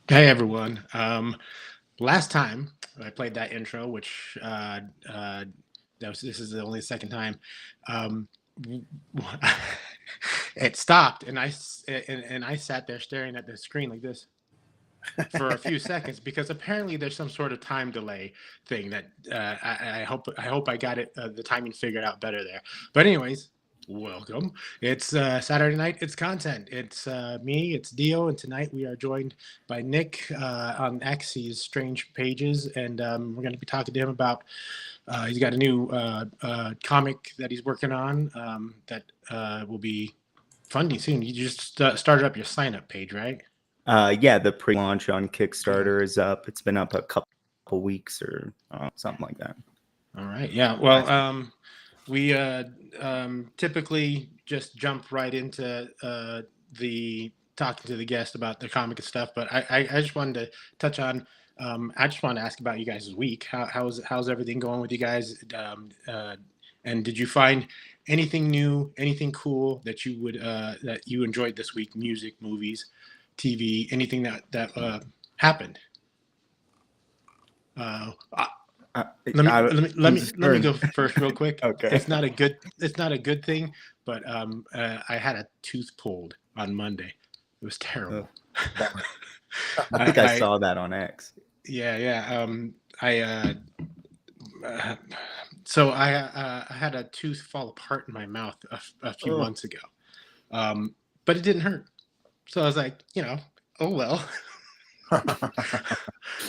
Hey everyone. Last time I played that intro, which this is the only second time. Um, w- it stopped, and I sat there staring at the screen like this for a few seconds because apparently there's some sort of time delay thing that I hope I got the timing figured out better there. But anyways, welcome. It's Saturday night. It's content. It's me. It's Dio, and tonight we are joined by Nick on X's Strange Pages, and we're going to be talking to him about. He's got a new comic that he's working on that will be funding soon. You just started up your sign up page, right? Yeah, the pre-launch on Kickstarter is up. It's been up a couple weeks or something like that. All right. Yeah. Well, Nice. we typically just jump right into the talking to the guest about the comic and stuff, but I just wanted to touch on. I just wanted to ask about you guys' week. How's everything going with you guys? And did you find anything new, anything cool that you enjoyed this week? Music, movies, TV, anything that happened? Uh, Uh, let me I, let me let I'm me just let me hearing. go first real quick. Okay. It's not a good thing, but I had a tooth pulled on Monday. It was Uh, terrible. Bummer. I think I I saw that on X. yeah. I uh, so I had a tooth fall apart in my mouth a few Oh. months ago, but it didn't hurt. So I was like, oh well.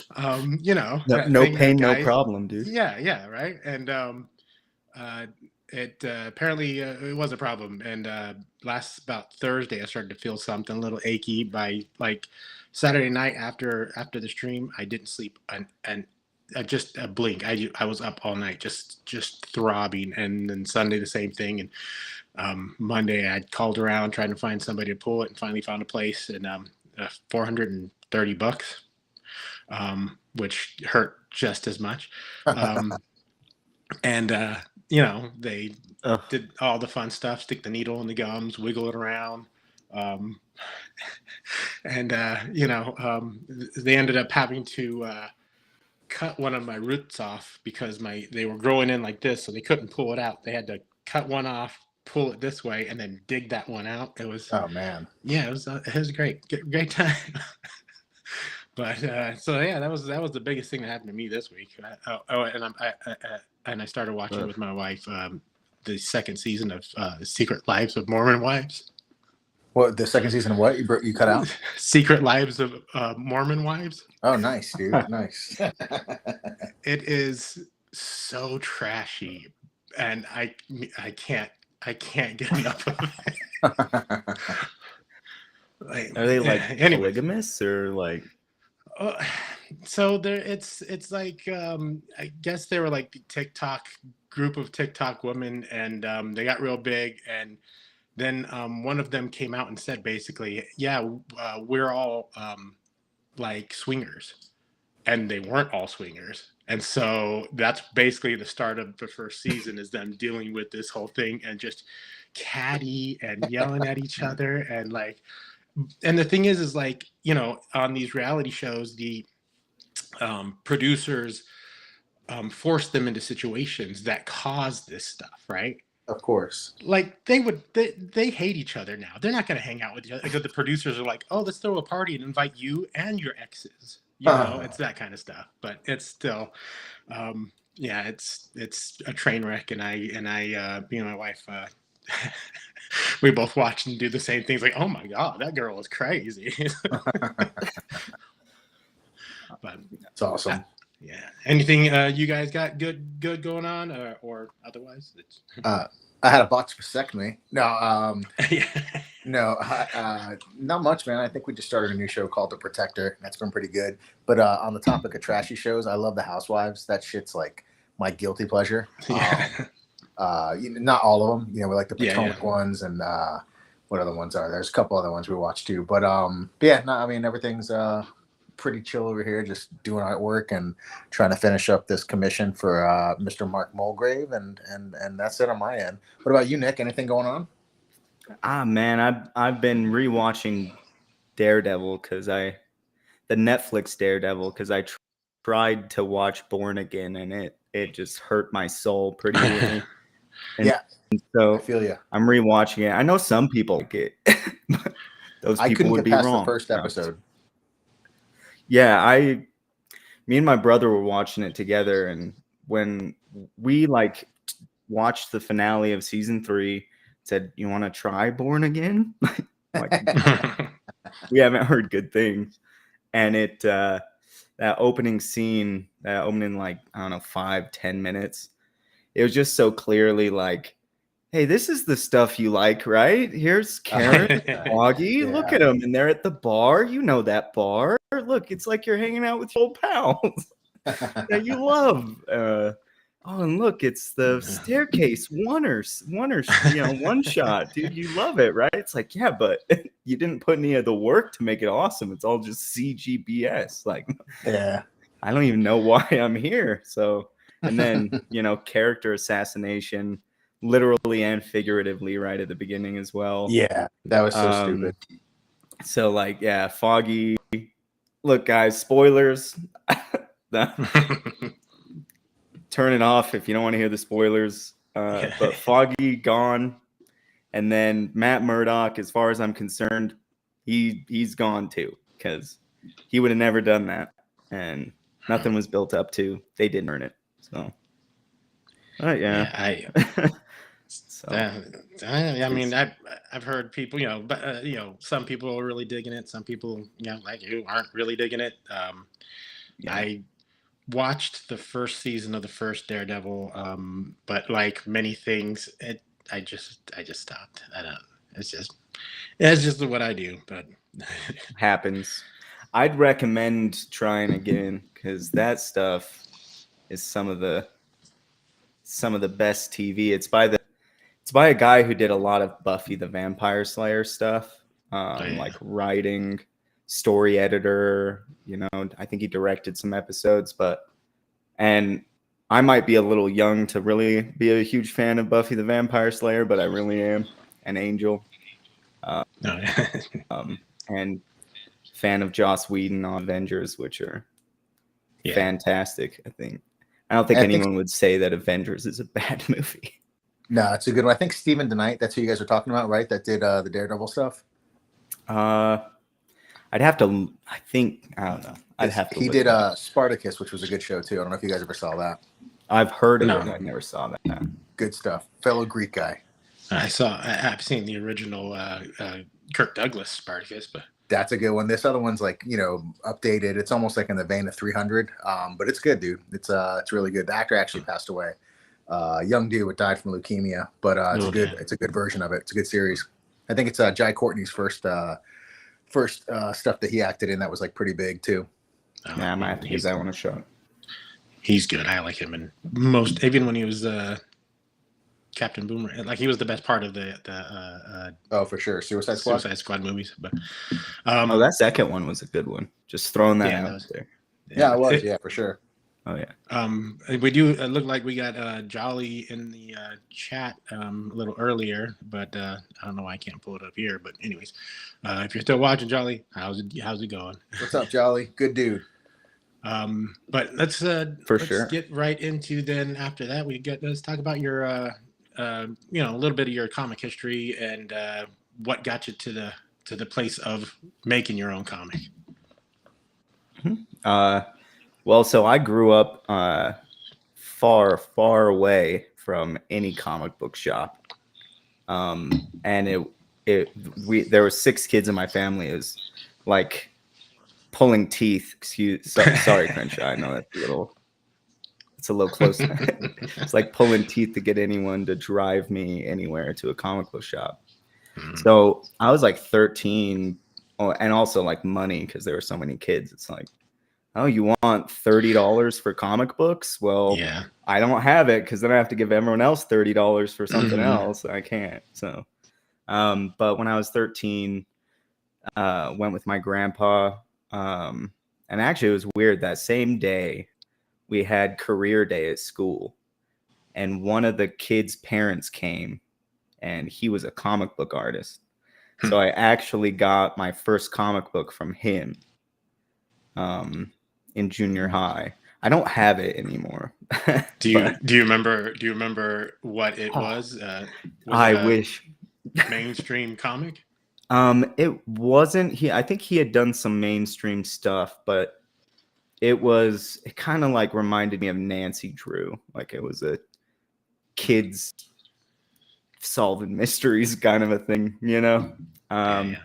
No Thing pain, no guys. problem, dude. Yeah, right. And uh, it apparently it was a problem. And last about Thursday, I started to feel something a little achy. By like Saturday night after the stream, I didn't sleep and just a blink. I was up all night, just throbbing. And then Sunday the same thing. And Monday I called around trying to find somebody to pull it, and finally found a place. And $430, which hurt just as much. And they Ugh. did all the fun stuff, stick the needle in the gums, wiggle it around. um, and they ended up having to cut one of my roots off because they were growing in like this, so they couldn't pull it out. They had to cut one off, pull it this way, and then dig that one out. It was Oh man. Yeah, it was great, great time. But so yeah, that was the biggest thing that happened to me this week. And I started watching Ugh. with my wife the second season of Secret Lives of Mormon Wives. What, the second season of what you cut out? Secret Lives of Mormon Wives. Oh, nice, dude. Nice. It is so trashy, and I can't get enough of it. Like, Are they like anyways. polygamous or like? Uh, so there, it's like I guess they were like the TikTok group of TikTok women, and they got real big, and then one of them came out and said basically, yeah, we're all like swingers, and they weren't all swingers. And so that's basically the start of the first season, is them dealing with this whole thing and just catty and yelling at each other. And like, and the thing is like, on these reality shows, the producers force them into situations that cause this stuff, right? Of course. Like they hate each other now. They're not going to hang out with each other because the producers are like, oh, let's throw a party and invite you and your exes. It's that kind of stuff. But it's still, yeah, it's a train wreck. And me and my wife, we both watch and do the same things. Like, oh my god, that girl is crazy. But It's awesome. yeah. Anything you guys got good going on, or otherwise? I had a box vasectomy. No, Yeah. no, not much, man. I think we just started a new show called The Protector. That's been pretty good. But on the topic of trashy shows, I love The Housewives. That shit's like my guilty pleasure. Yeah. Not all of them. We like the Yeah, Potomac yeah. ones, and what other ones are there? There's a couple other ones we watch too. But yeah, no, I mean everything's pretty chill over here. Just doing artwork and trying to finish up this commission for Mr. Mark Mulgrave, and that's it on my end. What about you, Nick? Anything going on? Man, I've been rewatching Daredevil because the Netflix Daredevil because I tried to watch Born Again and it just hurt my soul pretty early. And Yeah, I so feel you. I'm rewatching it. I know some people get but those I people couldn't would get be past wrong. the first No. episode. Yeah, me and my brother were watching it together, and when we like watched the finale of season 3, said, "You want to try Born Again?" Like we haven't heard good things, and that opening scene, that opening like I don't know 5-10 minutes, it was just so clearly like, hey, this is the stuff you like, right? Here's Karen, Foggy. Look at them, and they're at the bar. You know that bar. Look, it's like you're hanging out with your old pals that you love. Oh, and look, it's the staircase one shot, dude. You love it, right? It's like, yeah, but you didn't put any of the work to make it awesome. It's all just CGBS. Like, Yeah. I don't even know why I'm here. So, and then character assassination, literally and figuratively, right at the beginning as well. Yeah, that was so stupid. So, like, yeah, Foggy. Look, guys, spoilers. Turn it off if you don't want to hear the spoilers. But Foggy gone, and then Matt Murdock, as far as I'm concerned, he's gone too, because he would have never done that, and nothing was built up to. They didn't earn it. So, yeah. So I mean, I've heard people, but some people are really digging it. Some people, like you, aren't really digging it. yeah. I watched the first season of the first Daredevil, but like many things, I just stopped. I don't. It's just what I do. But happens. I'd recommend trying again because that stuff is some of the best TV. It's by a guy who did a lot of Buffy the Vampire Slayer stuff, like writing, story editor. I think he directed some episodes, and I might be a little young to really be a huge fan of Buffy the Vampire Slayer, but I really am an Angel, and fan of Joss Whedon on Avengers, which are fantastic. I don't think anyone would say that Avengers is a bad movie. No, it's a good one. I think Steven DeKnight, that's who you guys are talking about, right? That did the Daredevil stuff. I'd have to. I don't know. I'd have to. He did Spartacus, which was a good show too. I don't know if you guys ever saw that. I've heard of it. I never saw that. Good stuff. Fellow Greek guy. I've seen the original Kirk Douglas Spartacus, but that's a good one. This other one's like updated. It's almost like in the vein of 300, but it's good, dude. It's really good. The actor actually passed away. Young dude died from leukemia, but it's a good version of it. It's a good series. I think it's Jai Courtney's first stuff that he acted in that was like pretty big too. Yeah, I might have to give that one a shot. He's good. I like him, and even when he was Captain Boomer, like he was the best part of the for sure, Suicide Squad movies. But that second one was a good one. Just throwing that out there. Yeah, it was. Yeah, for sure. Oh yeah. We do look like we got Jolly in the chat a little earlier, but I don't know why I can't pull it up here. But anyways, if you're still watching, Jolly, how's it going? What's up, Jolly? Good dude. But let's get right into then. After that, let's talk about your a little bit of your comic history and what got you to the place of making your own comic. Well, so I grew up far, far away from any comic book shop, and there were 6 kids in my family. It was like pulling teeth. Sorry, Crenshaw. I know it's a little close. It's like pulling teeth to get anyone to drive me anywhere to a comic book shop. So I was like 13, and also like money because there were so many kids. It's like, oh, you want $30 for comic books? Well, yeah. I don't have it because then I have to give everyone else $30 for something else. I can't. So, but when I was 13, went with my grandpa. And actually, it was weird. That same day, we had career day at school, and one of the kids' parents came, and he was a comic book artist. So I actually got my first comic book from him. in junior high. I don't have it anymore. Do you remember what it was? Was it I a wish. mainstream comic? It wasn't. I think he had done some mainstream stuff, but it kind of like reminded me of Nancy Drew. Like it was a kids solving mysteries kind of a thing, you know? Yeah.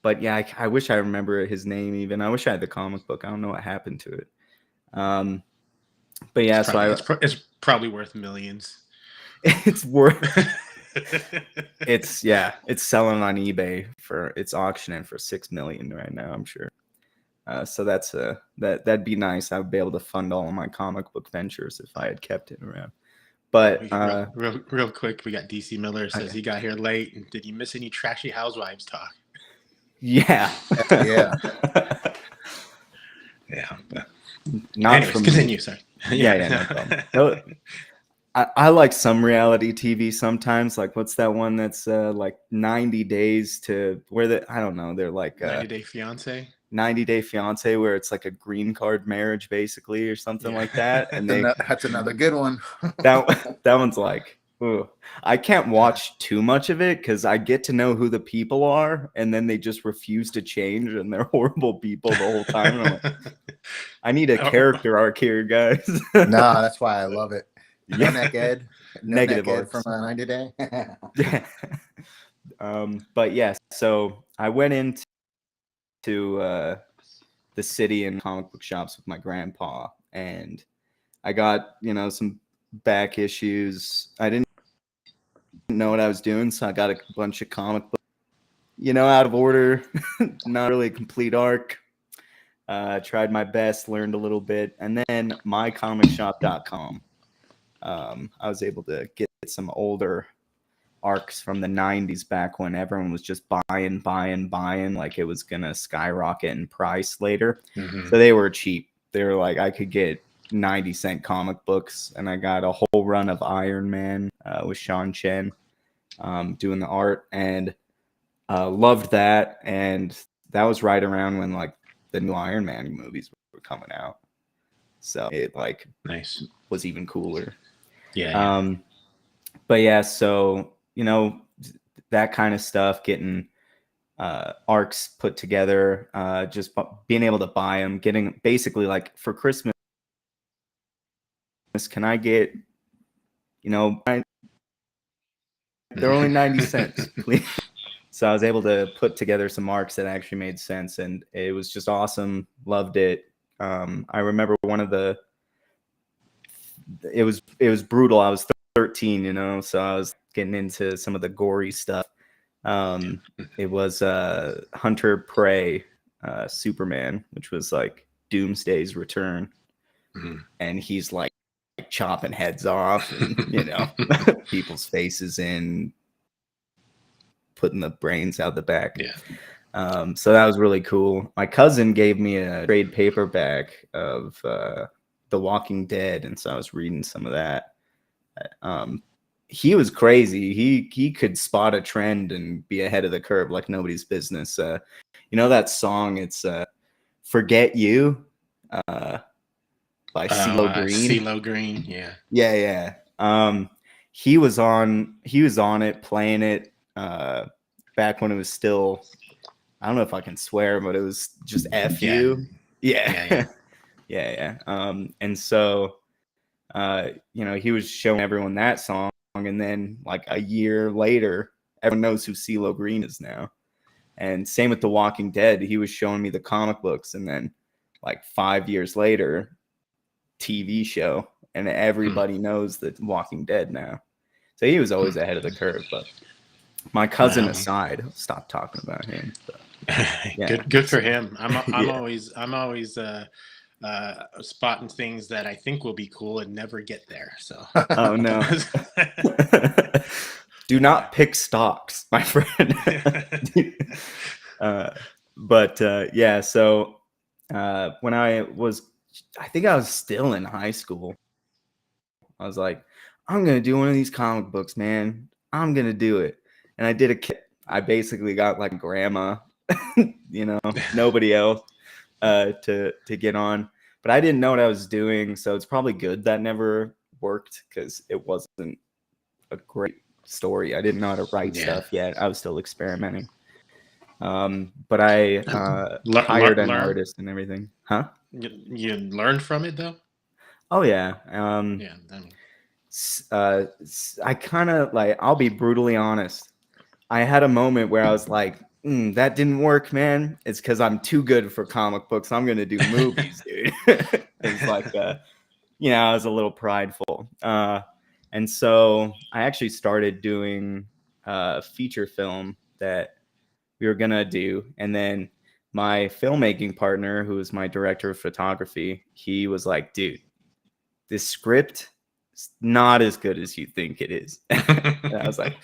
But yeah, I wish I remember his name even. I wish I had the comic book. I don't know what happened to it. But yeah, it's probably worth millions. it's worth it's selling on eBay it's auctioning for $6 million right now, I'm sure. So that'd be nice. I would be able to fund all of my comic book ventures if I had kept it around. But real quick, we got DC Miller says okay. he got here late. And did you miss any trashy housewives talk? Yeah. Yeah. Yeah. But not anyways, from continue. Sorry. Yeah, no problem. No, I like some reality TV sometimes. Like, what's that one that's like 90 days to I don't know. They're like 90 Day Fiance. 90 Day Fiance, where it's like a green card marriage, basically, or something like that. And that's another good one. that one's like, ooh. I can't watch too much of it because I get to know who the people are, and then they just refuse to change, and they're horrible people the whole time. And I'm like, I need a character arc here, guys. Nah, that's why I love it. No Yeah. neck Ed. No Negative neck Ed arcs. from 90 Day. Yeah. But yeah, so I went into the city and comic book shops with my grandpa, and I got, some back issues. I didn't know what I was doing, so I got a bunch of comic books, out of order. Not really a complete arc. Tried my best, learned a little bit, and then mycomicshop.com. I was able to get some older arcs from the 90s, back when everyone was just buying like it was gonna skyrocket in price later. Mm-hmm. So they were cheap. They were like, I could get 90-cent comic books, and I got a whole run of Iron Man with Sean Chen doing the art, and loved that. And that was right around when like the new Iron Man movies were coming out, so it like nice was even cooler. Yeah. But yeah, so that kind of stuff, getting arcs put together, just being able to buy them, getting basically like for Christmas, can I get, they're only 90 cents, please. So I was able to put together some arcs that actually made sense, and it was just awesome. Loved it. I remember it was brutal. I was 13, so I was getting into some of the gory stuff. It was Hunter Prey, Superman, which was like Doomsday's return. Mm-hmm. And he's like chopping heads off and, people's faces in, putting the brains out the back. Yeah. So that was really cool. My cousin gave me a trade paperback of The Walking Dead, and so I was reading some of that. He was crazy. He could spot a trend and be ahead of the curve like nobody's business. That song? It's "Forget You" by CeeLo Green. CeeLo Green, yeah. Yeah. He was on it, playing it back when it was still, I don't know if I can swear, but it was just F you. Yeah. And so he was showing everyone that song, and then like a year later, everyone knows who CeeLo Green is now. And same with The Walking Dead. He was showing me the comic books, and then like 5 years later, TV show, and everybody knows The Walking Dead now. So he was always ahead of the curve. But my cousin aside, stop talking about him. So, yeah. Good for him. I'm always spotting things that I think will be cool and never get there. So oh no. Do not pick stocks, my friend. Yeah, so when I think I was still in high school, I was like, I'm gonna do one of these comic books, man. I'm gonna do it. And I basically got like grandma, nobody else, to get on, but I didn't know what I was doing, so it's probably good that never worked because it wasn't a great story. I didn't know how to write stuff yet. I was still experimenting. But I hired an artist and everything. Huh? You learned from it though? Oh yeah. Yeah. I kind of like, I'll be brutally honest. I had a moment where I was like, that didn't work, man. It's because I'm too good for comic books. I'm going to do movies, dude. It's like, I was a little prideful. And so I actually started doing a feature film that we were going to do. And then my filmmaking partner, who is my director of photography, he was like, dude, this script is not as good as you think it is. And I was like,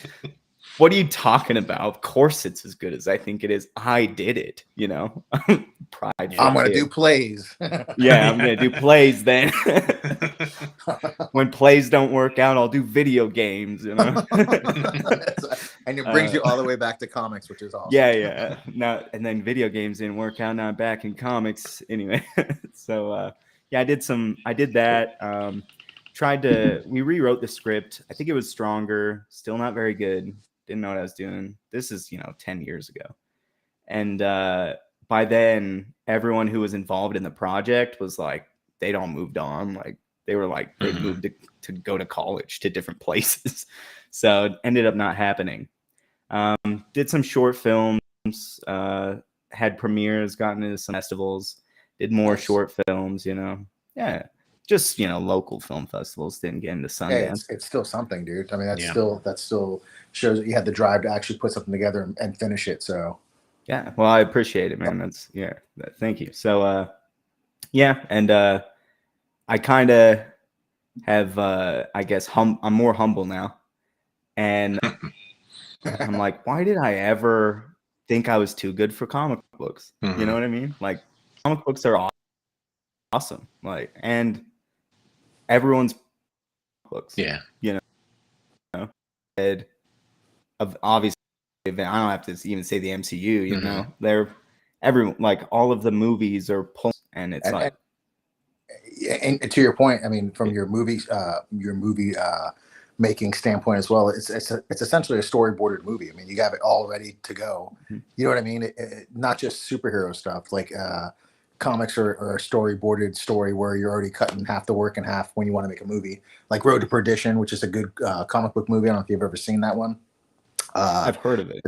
what are you talking about? Of course it's as good as I think it is. I did it, Prideful. I'm gonna do plays. Yeah, I'm gonna do plays then. When plays don't work out, I'll do video games, And it brings you all the way back to comics, which is awesome. Yeah. And then video games didn't work out. Now I'm back in comics anyway. So I did that. We rewrote the script. I think it was stronger, still not very good. Didn't know what I was doing. This is 10 years ago. And by then everyone who was involved in the project was like, they'd all moved on. Like they were like, they moved to go to college to different places. So it ended up not happening. Did some short films, had premieres, gotten into some festivals, did more short films, just local film festivals. Didn't get into Sundance. Hey, it's still something, dude. I mean, that still shows that you had the drive to actually put something together and finish it. So yeah, well, I appreciate it, man. Thank you. So and I kind of have I guess I'm more humble now, and I'm like, why did I ever think I was too good for comic books? You know what I mean? Like, comic books are awesome. Like, and everyone's books. Yeah. Of obviously, I don't have to even say the MCU. They're everyone, like all of the movies are pulled, and it's and to your point, I mean, from your movie making standpoint as well, it's essentially a storyboarded movie. I mean, you have it all ready to go. You know what I mean? Not just superhero stuff. Like comics are a storyboarded story where you're already cutting half the work in half when you want to make a movie. Like Road to Perdition, which is a good comic book movie. I don't know if you've ever seen that one. I've heard of it.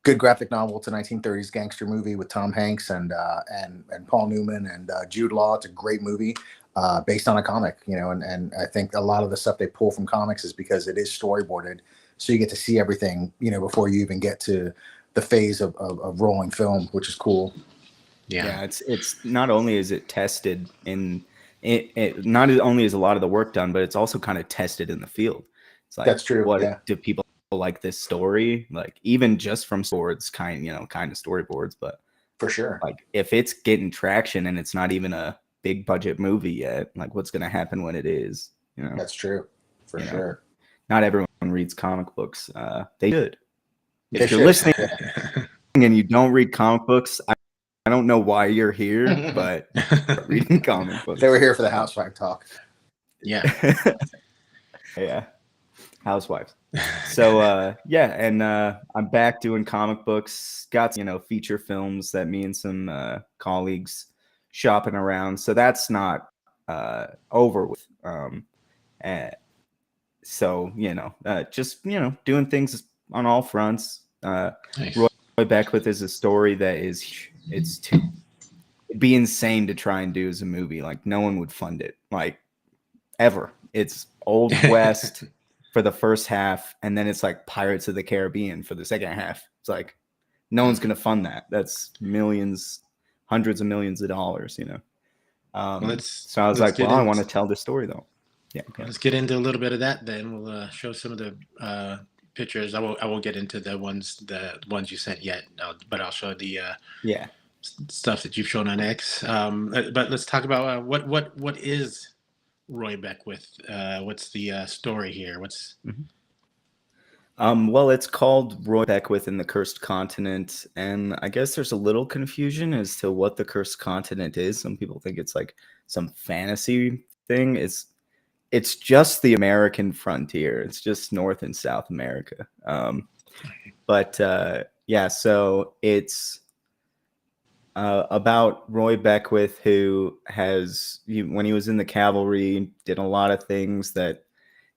Good graphic novel. It's a 1930s gangster movie with Tom Hanks and Paul Newman and Jude Law. It's a great movie based on a comic, and I think a lot of the stuff they pull from comics is because it is storyboarded, so you get to see everything, before you even get to the phase of rolling film, which is cool. Yeah, it's not only is it tested in it not only is a lot of the work done, but it's also kind of tested in the field. It's like, that's true. What do people like this story? Like even just from storyboards, kind of storyboards, but for sure, like if it's getting traction and it's not even a big budget movie yet, like what's going to happen when it is? That's true for sure. Not everyone reads comic books. They should. If you're listening and you don't read comic books, I don't know why you're here, but reading comic books. They were here for the housewife talk. Yeah. Yeah. Housewives. So and I'm back doing comic books. Got feature films that me and some colleagues shopping around. So that's not over with. So just doing things on all fronts. Nice. Roy Beckwith is a story that it'd be insane to try and do as a movie. Like no one would fund it, like ever. It's Old West for the first half, and then it's like Pirates of the Caribbean for the second half. It's like no one's gonna fund that. That's millions, hundreds of millions of dollars. So I was like, well, I want to tell this story though. Yeah. Okay. Let's get into a little bit of that then. We'll show some of the pictures. I won't get into the ones you sent yet, but I'll show the stuff that you've shown on X. But let's talk about what is Roy Beckwith? What's the story here? Well, it's called Roy Beckwith and the Cursed Continent, and I guess there's a little confusion as to what the Cursed Continent is. Some people think it's like some fantasy thing. It's just the American frontier. It's just North and South America. But yeah, so it's about Roy Beckwith, who when he was in the cavalry, did a lot of things that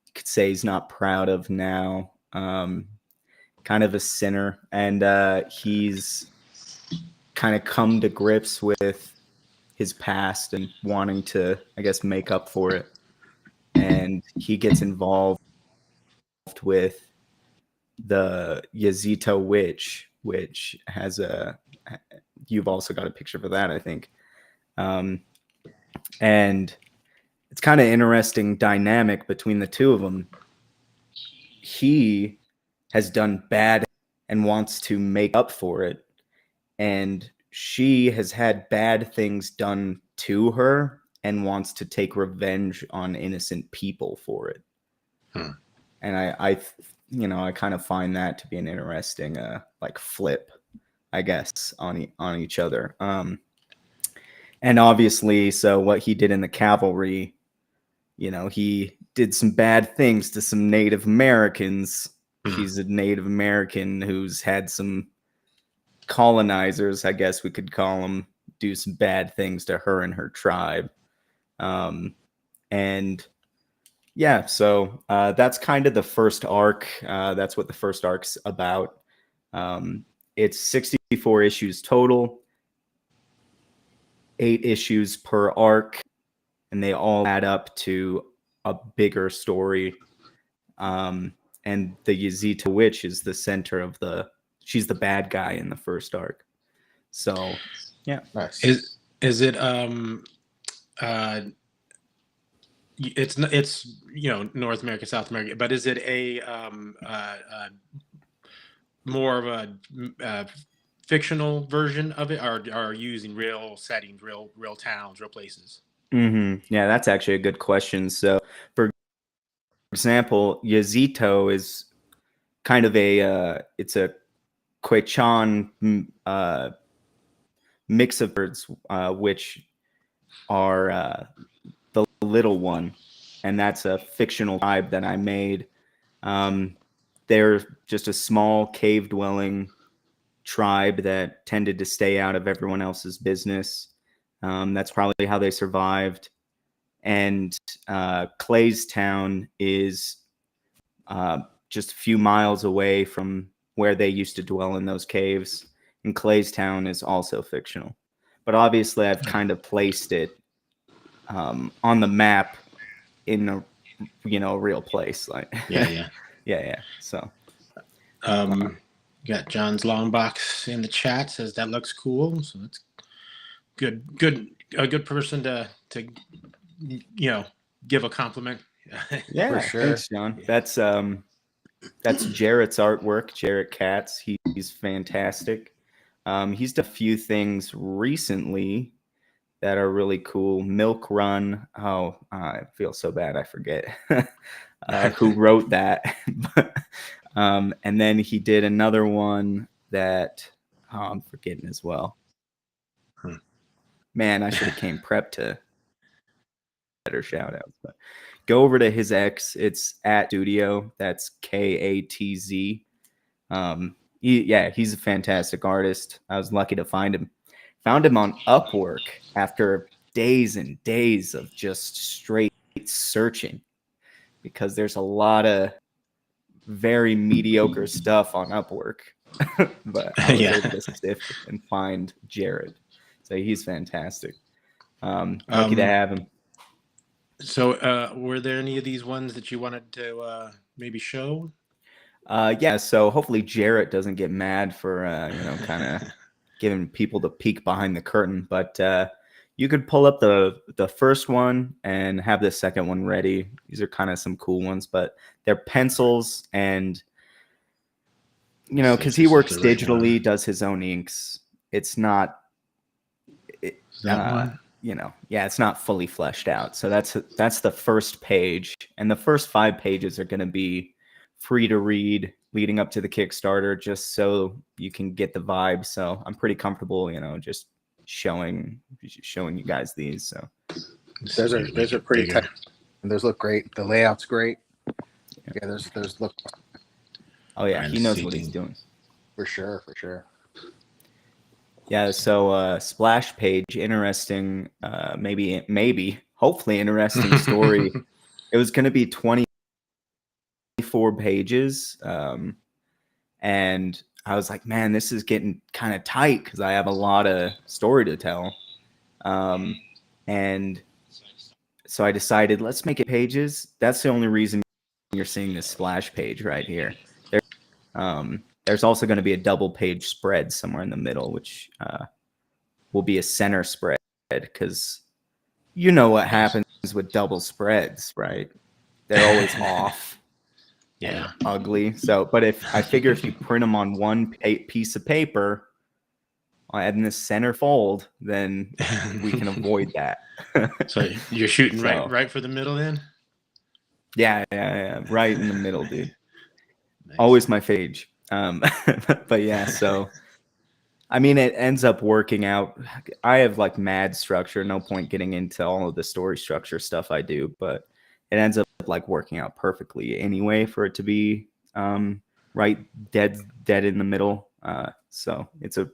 you could say he's not proud of now. Kind of a sinner, and he's kind of come to grips with his past and wanting to, I guess, make up for it. And he gets involved with the Yazito witch, which has you've also got a picture for that, I think. And it's kind of interesting dynamic between the two of them. He has done bad and wants to make up for it, and she has had bad things done to her and wants to take revenge on innocent people for it. And I kind of find that to be an interesting like flip, I guess, on each other. And obviously, so what he did in the cavalry, he did some bad things to some Native Americans. She's a Native American who's had some colonizers, I guess we could call them, do some bad things to her and her tribe. And yeah, so that's kind of the first arc. That's what the first arc's about. It's 64 issues total, 8 issues per arc, and they all add up to a bigger story. And the Yazita witch is the center of she's the bad guy in the first arc. So yeah. Nice. Is it it's North America, South America, but is it a more of a fictional version of it, or are you using real settings, real towns, real places? Yeah, that's actually a good question. So, for example, Yazito is kind of it's a Quechan mix of birds, which are the little one, and that's a fictional tribe that I made. They're just a small cave-dwelling tribe that tended to stay out of everyone else's business. That's probably how they survived. And Claystown is just a few miles away from where they used to dwell in those caves. And Claystown is also fictional. But obviously, I've kind of placed it on the map in a real place. Like yeah. So got John's long box in the chat, says that looks cool. So that's good. A good person to give a compliment. Yeah, for sure. Thanks, John. That's Jarrett's artwork. Jarrett Katz. He's fantastic. He's done a few things recently that are really cool. Milk Run. Oh, I feel so bad. I forget who wrote that. And then he did another one that I'm forgetting as well. Man, I should have came prepped to better shout outs. But go over to his X. It's at Studio. That's Katz. He's a fantastic artist. I was lucky to find him. Found him on Upwork after days and days of just straight searching, because there's a lot of very mediocre stuff on Upwork. But I was able to sift and find Jared. So he's fantastic. Lucky to have him. So were there any of these ones that you wanted to maybe show? Yeah, so hopefully Jarrett doesn't get mad for kind of giving people the peek behind the curtain. But you could pull up the first one and have the second one ready. These are kind of some cool ones, but they're pencils, and because he works digitally, does his own inks. It's not that one? It's not fully fleshed out. So that's the first page, and the first 5 pages are going to be free to read. leading up to the Kickstarter, just so you can get the vibe. So I'm pretty comfortable, just showing you guys these. So Those are pretty tight. Those look great. The layout's great. Yeah, those look. Oh yeah, he knows what he's doing. For sure. Yeah, so splash page, interesting, maybe, hopefully interesting story. It was going to be 24 pages, and I was like, man, this is getting kind of tight because I have a lot of story to tell. And so I decided, let's make it pages. That's the only reason you're seeing this splash page right here. There's also going to be a double page spread somewhere in the middle, which will be a center spread, because you know what happens with double spreads, right? They're always off and ugly. So, but I figure if you print them on one piece of paper in this center fold, then we can avoid that. So you're shooting right for the middle then? Yeah, right in the middle, dude. Nice. Always my fage. But yeah, so I mean, it ends up working out. I have like mad structure. No point getting into all of the story structure stuff I do, but it ends up like working out perfectly anyway for it to be right dead in the middle. So it's a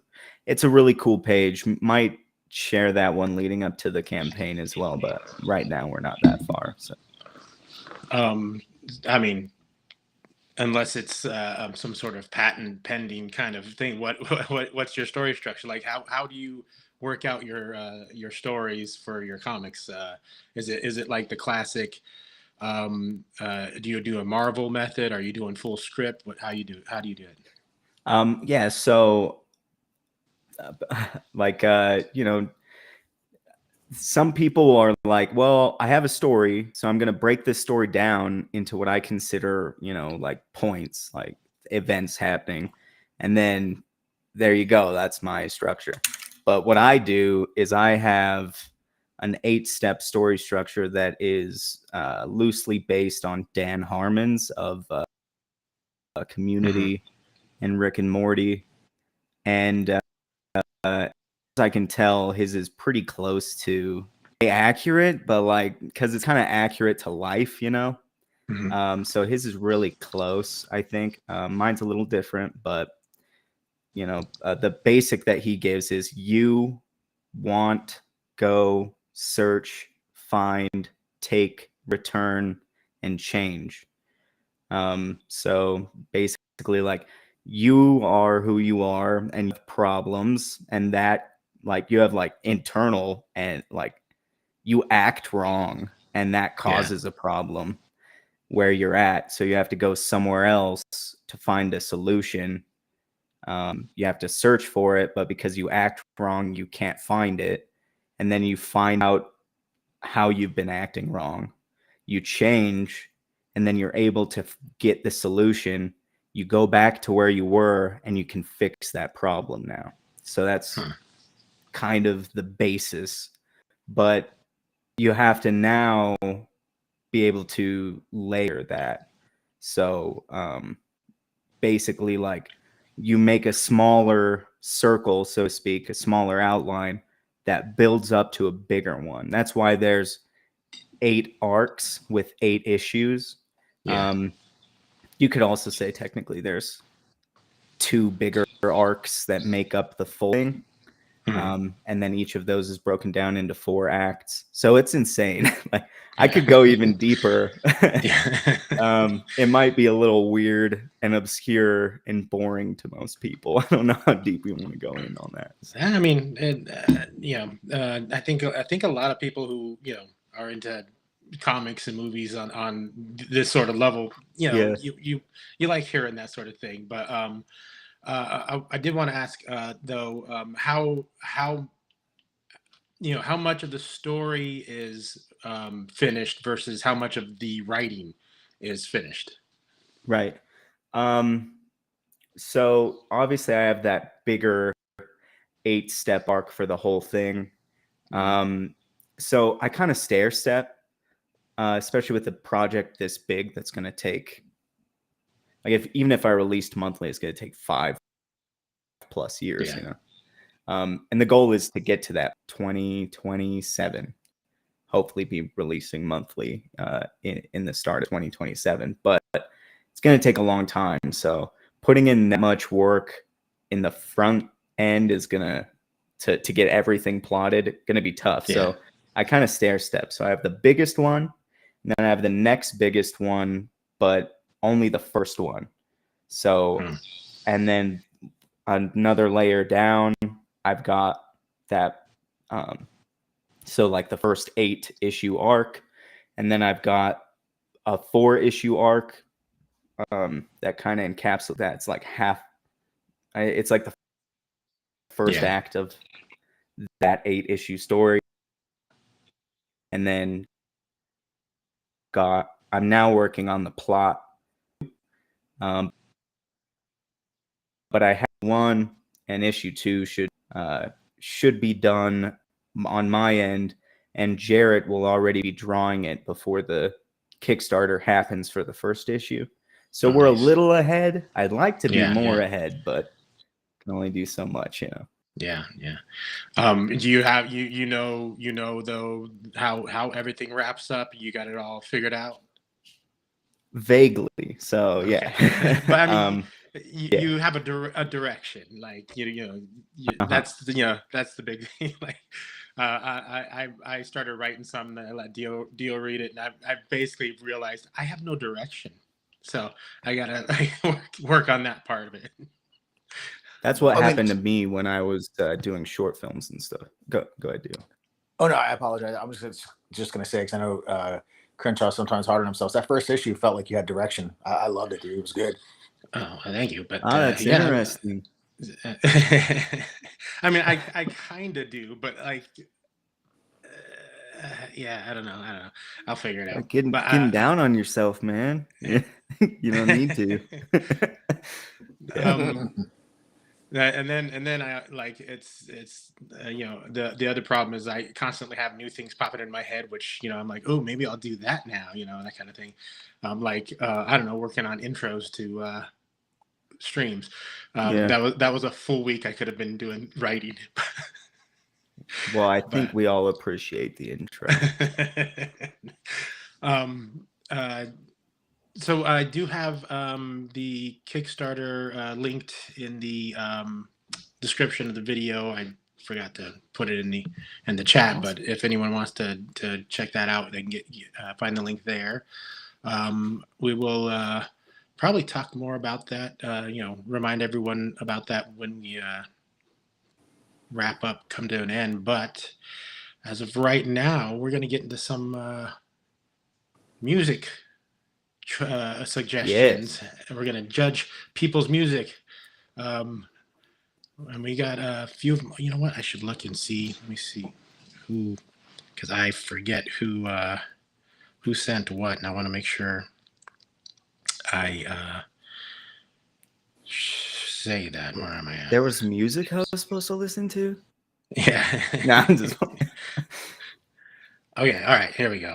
really cool page. Might share that one leading up to the campaign as well, but right now we're not that far. So, I mean, unless it's some sort of patent pending kind of thing, what's your story structure like? How do you work out your stories for your comics? Is it like the classic? Do you do a Marvel method? Are you doing full script? How do you do it? Yeah, so like some people are like, well, I have a story, so I'm going to break this story down into what I consider, like points, like events happening. And then there you go. That's my structure. But what I do is I have an 8-step story structure that is loosely based on Dan Harmon's of Community and Rick and Morty. And as I can tell, his is pretty close to accurate, but like because it's kind of accurate to life, so his is really close, I think. Mine's a little different, but the basic that he gives is you want, go, search, find, take, return, and change. So basically, like, you are who you are and you have problems, and that, like, you have like internal, and like you act wrong, and that causes a problem where you're at. So you have to go somewhere else to find a solution. You have to search for it, but because you act wrong, you can't find it. And then you find out how you've been acting wrong. You change, and then you're able to get the solution. You go back to where you were, and you can fix that problem now. So that's kind of the basis. But you have to now be able to layer that. So basically, like, you make a smaller circle, so to speak, a smaller outline that builds up to a bigger one. That's why there's 8 arcs with 8 issues. You could also say technically there's 2 bigger arcs that make up the full thing. And then each of those is broken down into 4 acts. So it's insane. Like, I could go even deeper. It might be a little weird and obscure and boring to most people. I don't know how deep we want to go in on that. I mean, I think a lot of people who are into comics and movies on this sort of level, you like hearing that sort of thing. But I did want to ask though, how much of the story is finished versus how much of the writing is finished? Right. So obviously I have that bigger 8-step arc for the whole thing. So I kind of stair step, especially with a project this big that's going to take like even if I released monthly, it's going to take 5+ years, Yeah. And the goal is to get to that 2027, hopefully be releasing monthly in the start of 2027, but it's going to take a long time. So putting in that much work in the front end is going to get everything plotted, going to be tough. Yeah. So I kind of stair step. So I have the biggest one, and then I have the next biggest one, but only the first one. So, and then another layer down, I've got that. So like the first 8-issue arc, and then I've got a 4-issue arc that kind of encapsulates that. It's like half. It's like the first act of that 8-issue story, and then I'm now working on the plot. But I have 1 and issue 2 should be done on my end, and Jarrett will already be drawing it before the Kickstarter happens for the first issue. So we're nice. a little ahead. I'd like to be more Yeah. ahead, but can only do so much, Yeah. Do you have though how everything wraps up? You got it all figured out? Vaguely. So Okay. yeah. But I mean, yeah. you have a direction, like that's that's the big thing. Like I started writing something, I let Dio read it, and I basically realized I have no direction, so I gotta work on that part of it. That's what happened to me when I was doing short films and stuff. Go ahead, Dio. Oh no, I apologize. I was just gonna say, because I know Crenshaw's sometimes hard on himself. That first issue felt like you had direction. I loved it, dude. It was good. Oh, thank you. But that's interesting. I mean, I kind of do, but like, yeah, I don't know. I'll figure it out. Getting down on yourself, man. You don't need to. And then I like it's the other problem is I constantly have new things popping in my head, which I'm like, oh, maybe I'll do that now, that kind of thing. Like I don't know, working on intros to streams. That was a full week I could have been doing writing. Well, I think we all appreciate the intro. So I do have the Kickstarter linked in the description of the video. I forgot to put it in the chat, but if anyone wants to check that out, they can find the link there. We will probably talk more about that. Remind everyone about that when we wrap up, come to an end. But as of right now, we're going to get into some music suggestions, and we're going to judge people's music. And we got a few of them. You know what? I should look and see. Let me see who, because I forget who sent what, and I want to make sure I say that. Where am I at? There was music I was supposed to listen to? Yeah. Nah, I'm just... Okay, all right, here we go.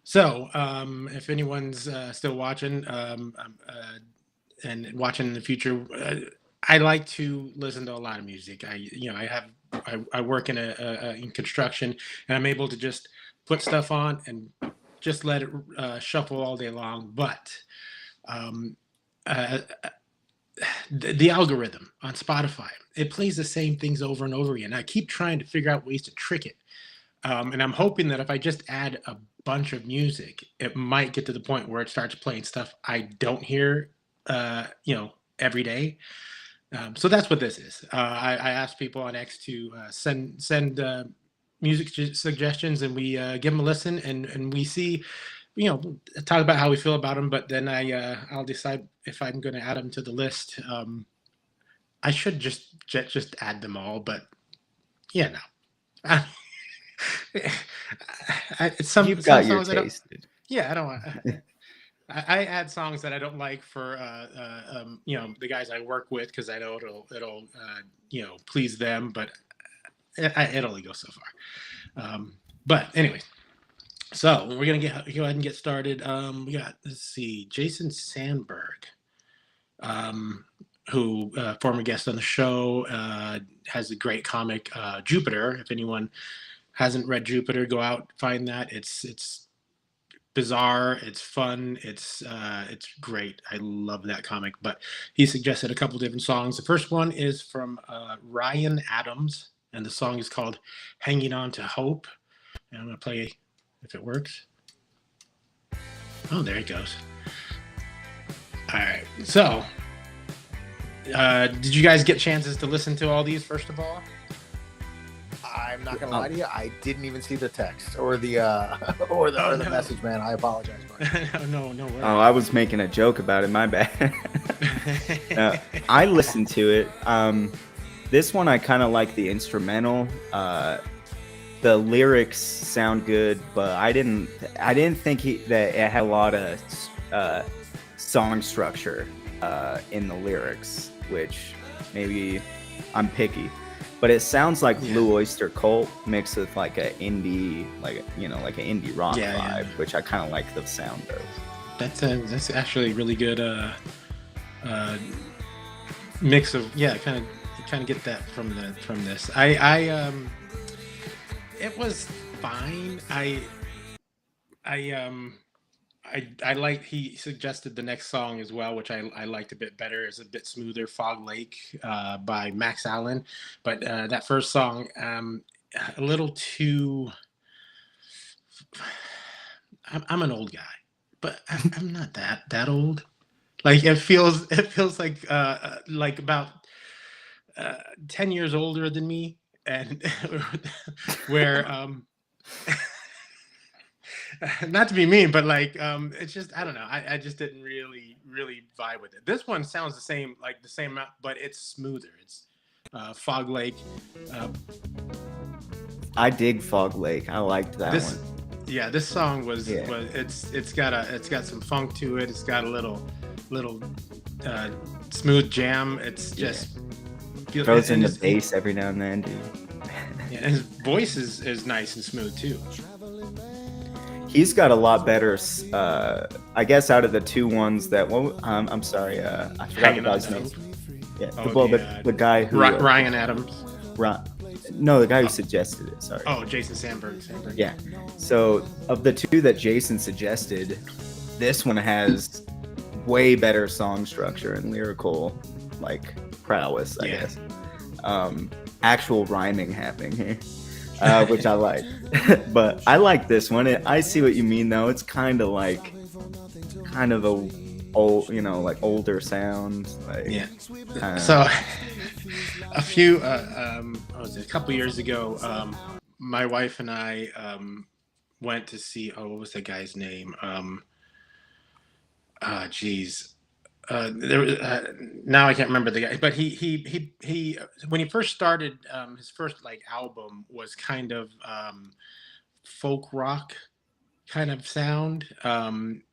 So if anyone's still watching and watching in the future, I like to listen to a lot of music. I work in construction, and I'm able to just put stuff on and just let it shuffle all day long. But the algorithm on Spotify, it plays the same things over and over again. I keep trying to figure out ways to trick it. And I'm hoping that if I just add a bunch of music, it might get to the point where it starts playing stuff I don't hear, every day. So that's what this is. I asked people on X to send music suggestions, and we give them a listen, and we see, talk about how we feel about them. But then I'll decide if I'm going to add them to the list. I should just add them all, but yeah, no. You've got your taste. Yeah, I don't want. I add songs that I don't like for the guys I work with, because I know it'll please them, but it only goes so far. But anyway, So we're gonna go ahead and get started. We got, let's see, Jason Sandberg, um, who former guest on the show, has a great comic, Jupiter. If anyone hasn't read Jupiter, go out, find that. It's bizarre, it's fun, it's great. I love that comic. But he suggested a couple different songs. The first one is from Ryan Adams, and the song is called "Hanging On to Hope." And I'm gonna play if it works. Oh, there it goes. All right. So, did you guys get chances to listen to all these first of all? I'm not gonna lie to you. I didn't even see the text or the Oh, the no. message, man. I apologize, buddy. No worries. Oh, I was making a joke about it. My bad. I listened to it. This one I kind of like the instrumental. The lyrics sound good, but I didn't think that it had a lot of song structure in the lyrics, which maybe I'm picky. But it sounds like Blue Oyster Cult mixed with like an indie, like an indie rock vibe, which I kind of like the sound of. That's actually a really good mix of kind of get that from this. It was fine. I like, he suggested the next song as well, which I liked a bit better. It's a bit smoother, Fog Lake by Max Allen. But that first song, a little too. I'm an old guy, but I'm not that old. Like it feels like about 10 years older than me, and where not to be mean, but like it's just, I don't know. I just didn't really vibe with it. This one sounds the same, but it's smoother. It's Fog Lake. I dig Fog Lake. I liked that one. Yeah, this song was it's got some funk to it. It's got a little smooth jam. It's just throws in the bass every now and then, dude. Yeah, and his voice is nice and smooth too. He's got a lot better, I guess, out of the two ones that. I'm sorry, I forgot the guy's name. Yeah, the guy who Ryan Adams. No, the guy who suggested it. Sorry. Oh, Jason Sandberg. Yeah. So of the two that Jason suggested, this one has way better song structure and lyrical prowess, I guess. Actual rhyming happening here. Which I like. But I like this one. I see what you mean, though. It's kind of a old, older sound. So a couple years ago, my wife and I went to see, what was the guy's name? Now I can't remember the guy, but he when he first started, his first album was kind of folk rock kind of sound, and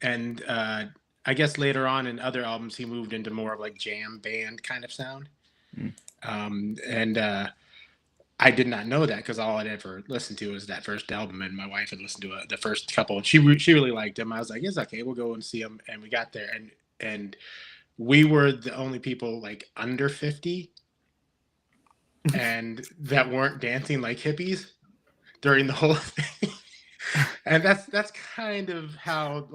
I guess later on in other albums he moved into more of jam band kind of sound. And I did not know that, because all I'd ever listened to was that first album, and my wife had listened to the first couple, and she really liked him. I was like, "It's okay, we'll go and see him." And we got there, and we were the only people under 50 and that weren't dancing like hippies during the whole thing. And that's kind of how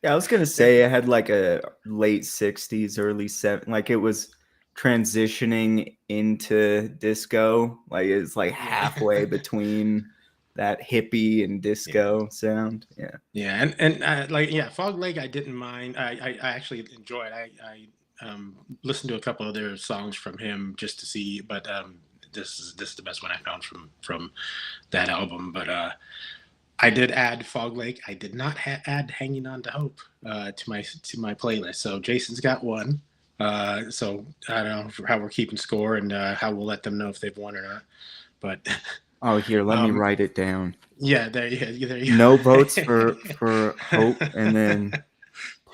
yeah, I was gonna say it had a late 60s, early 70s, it was transitioning into disco. It's halfway between that hippie and disco sound. And Fog Lake I didn't mind. I actually enjoyed. I listened to a couple other songs from him just to see, but this is the best one I found from that album. But I did add Fog Lake. I did not add Hanging On to Hope to my playlist. So Jason's got one. So I don't know how we're keeping score and how we'll let them know if they've won or not. But oh, here, let me write it down. Yeah, there you no votes for Hope, and then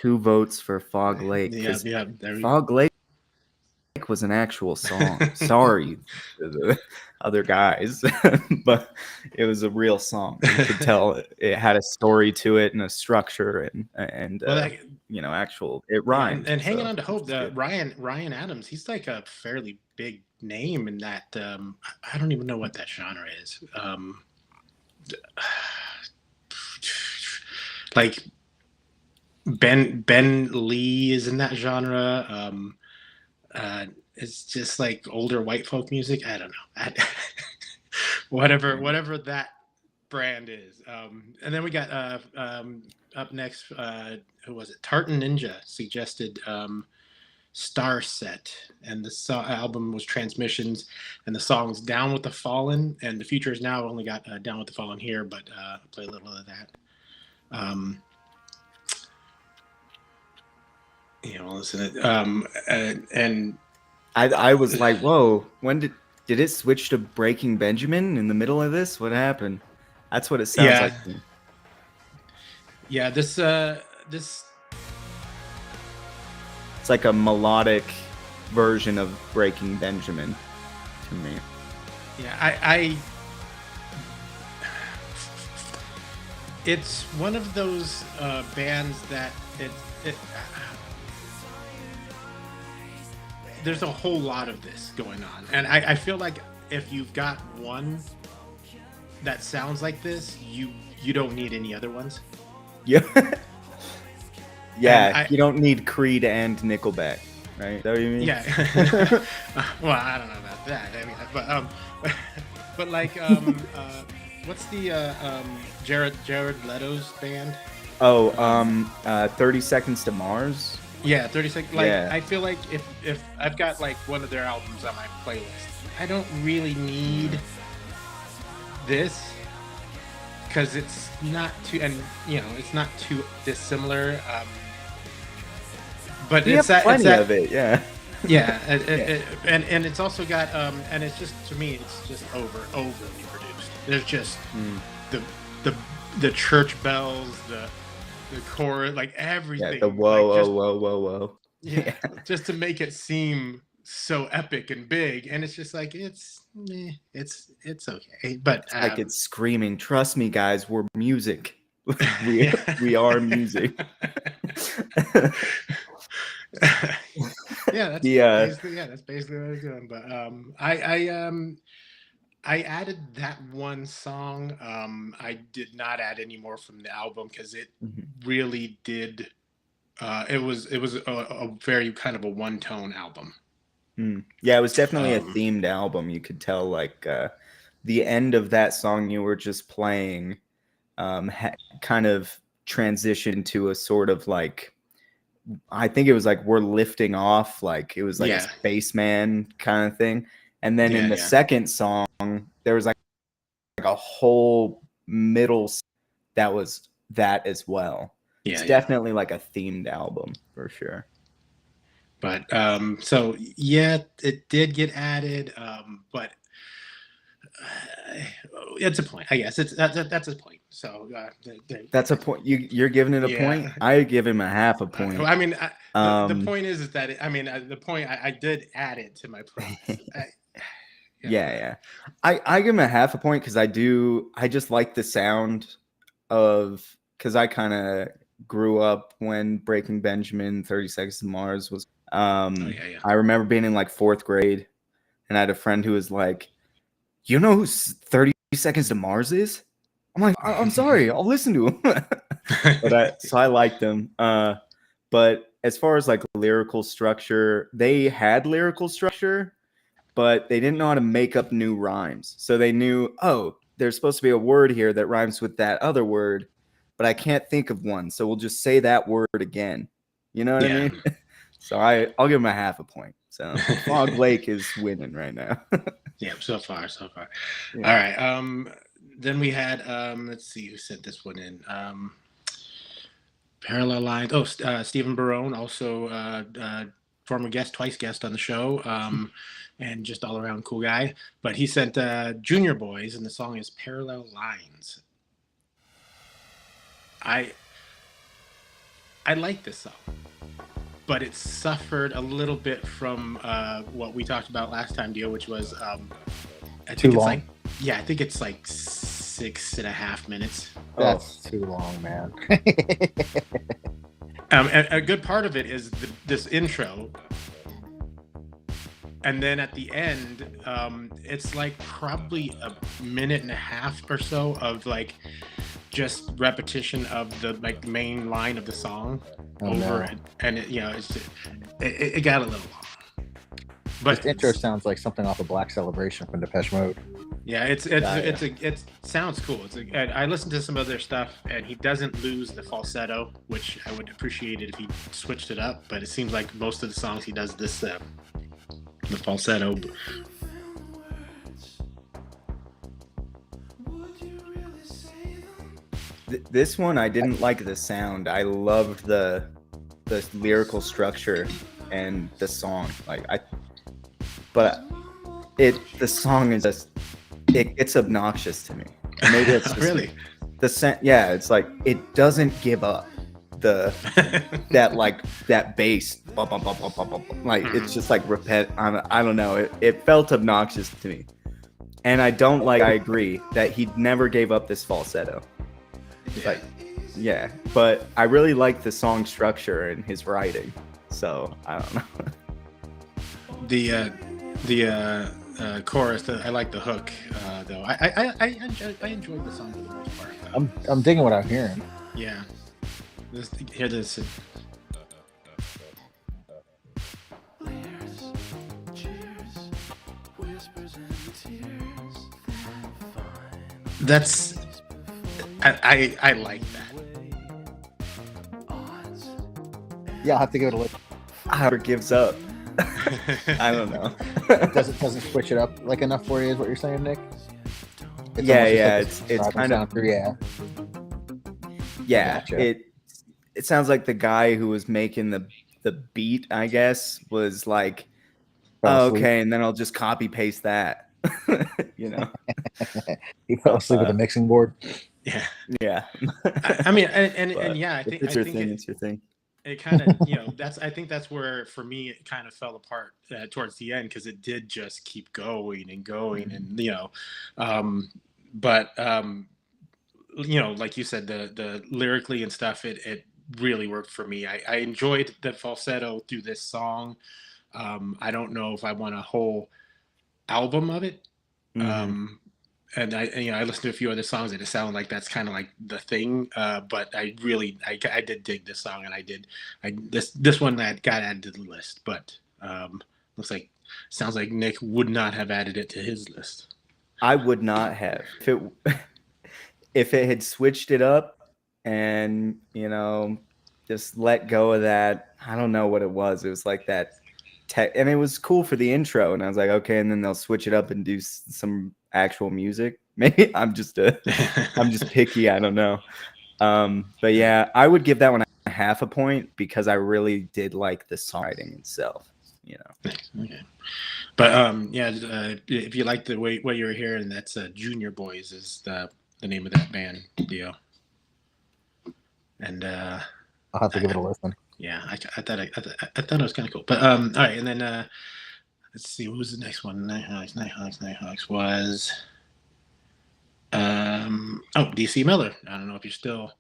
2 votes for Fog Lake. Yeah, Fog Lake Like was an actual song. Sorry to the other guys, but it was a real song. You could tell it had a story to it and a structure and Well, like, actual it yeah, rhymed. and Hanging So On to it Hope, was good. Ryan Adams, he's like a fairly big name in that. I don't even know what that genre is. Like Ben Lee is in that genre. It's just like older white folk music. I don't know. Whatever that brand is. And then we got up next. Who was it? Tartan Ninja suggested Star Set, and the album was Transmissions, and the song's Down with the Fallen, and the Future Is Now. Only got Down with the Fallen here, but I'll play a little of that. Listen to and I was like, whoa, when did it switch to Breaking Benjamin in the middle of this? What happened? That's what it sounds like to me. Yeah, this it's like a melodic version of Breaking Benjamin to me. Yeah, I it's one of those bands that there's a whole lot of this going on, and I feel like if you've got one that sounds like this, you don't need any other ones. Yeah. Yeah, you don't need Creed and Nickelback, right? Is that what you mean? Yeah. Well, I don't know about that. I mean, but like, what's the Jared Leto's band? Oh, 30 Seconds to Mars. Yeah, 30 seconds. Like, Yeah. I feel like if I've got like one of their albums on my playlist, I don't really need this because it's not too, and it's not too dissimilar. But We it's have plenty that, of it, yeah. Yeah, and it's also got and it's just, to me, it's just overly produced. There's just the church bells, the chorus, like everything. Yeah, the whoa, like just, whoa. Yeah, just to make it seem so epic and big, and it's just like it's okay, but Like it's screaming, trust me, guys, we're music. we are music. Yeah, that's basically what I was doing. But I added that one song. I did not add any more from the album because it really did. It was a very kind of a one-tone album. Yeah, it was definitely a themed album. You could tell, like the end of that song you were just playing, kind of transitioned to a sort of like, I think it was like we're lifting off, like it was like a spaceman kind of thing. And then in the second song, there was like a whole middle that was that as well. It's definitely like a themed album for sure. But so yeah, it did get added, but it's a point, I guess. That's a point. So that's a point. You're giving it a point. I give him a half a point. I mean, the point is that the point I did add it to my playlist. Yeah. I give him a half a point because I just like the sound of, because I kind of grew up when Breaking Benjamin, 30 Seconds to Mars was. I remember being in like 4th grade, and I had a friend who was like, "You know who 30 Seconds to Mars is?" I'm like, "I'm sorry, I'll listen to him." So I liked them. But as far as like lyrical structure, they had lyrical structure, but they didn't know how to make up new rhymes. So they knew, oh, there's supposed to be a word here that rhymes with that other word, but I can't think of one. So we'll just say that word again. You know what I mean? So I'll give him a half a point. So Fog Lake is winning right now. Yeah, so far. Yeah. All right. Then we had let's see who sent this one in. Parallel Lines. Oh, Stephen Barone, also former twice guest on the show, and just all around cool guy. But he sent Junior Boys, and the song is Parallel Lines. I like this song. but it suffered a little bit from what we talked about last time, Dio, which was I Too think it's long? like yeah, I think it's like 6.5 minutes. That's too long, man. And a good part of it is this intro, and then at the end, it's like probably a minute and a half or so of like just repetition of the like main line of the song Oh, over no. it, and it got a little long. But This intro sounds like something off of Black Celebration from Depeche Mode. yeah, it sounds cool. And I listened to some of their stuff, and he doesn't lose the falsetto, which I would appreciate it if he switched it up. But it seems like most of the songs he does this the falsetto. This one I didn't like the sound. I loved the lyrical structure and the song. But the song is just, it gets obnoxious to me. Maybe it's just Really? yeah, it's like it doesn't give up that bass. Bum, bum, bum, bum, bum, bum, bum. Like it's just like I don't know. It felt obnoxious to me. And I agree that he never gave up this falsetto. Like, yeah, but I really like the song structure and his writing. So I don't know. The chorus, I like the hook, though. I enjoyed the song for the most part. I'm digging what I'm hearing. Yeah. Hear this. That's I like that. Yeah, I'll have to give it a look. Never gives up. I don't know. Doesn't switch it up like enough for you, is what you're saying, Nick? Yeah, almost just like it's kind of yeah. Gotcha. It sounds like the guy who was making the beat, I guess, was like, oh, okay, and then I'll just copy paste that. You know. He fell asleep with a mixing board. Yeah. I mean, and yeah, I think it's your thing. It's your thing. It kind of, I think that's where for me it kind of fell apart towards the end, because it did just keep going and going, and like you said, the lyrically and stuff, it really worked for me. I enjoyed the falsetto through this song. I don't know if I want a whole album of it. And I listened to a few other songs and it sounded like that's kind of like the thing. But I did dig this song, and this one that got added to the list. But sounds like Nick would not have added it to his list. I would not have if it had switched it up and just let go of that. I don't know what it was. It was like that. And it was cool for the intro, and I was like, okay, and then they'll switch it up and do some actual music. Maybe I'm just picky. I don't know. But yeah, I would give that one a half a point because I really did like the songwriting itself. Okay. But if you like the way what you were hearing, that's Junior Boys is the name of that band, Dio. And I'll have to give it a listen. Yeah, I thought it was kind of cool. But all right, and then let's see, what was the next one? Nighthawks was DC Miller. I don't know if you're still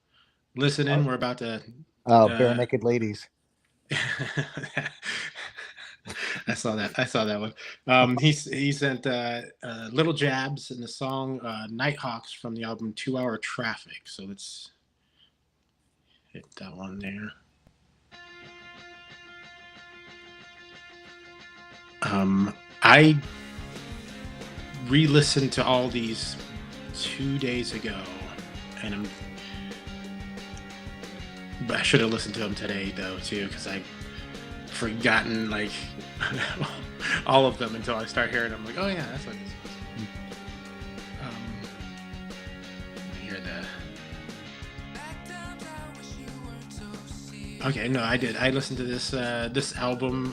listening. We're about to Bare Naked Ladies. I saw that one. He sent little jabs in the song Nighthawks from the album 2 Hour Traffic. So let's hit that one there. I re-listened to all these 2 days ago, and I should have listened to them today though too, because I've forgotten like all of them until I start hearing them. Like, oh yeah, that's what this was. Let me hear that. Okay, no, I did. I listened to this album.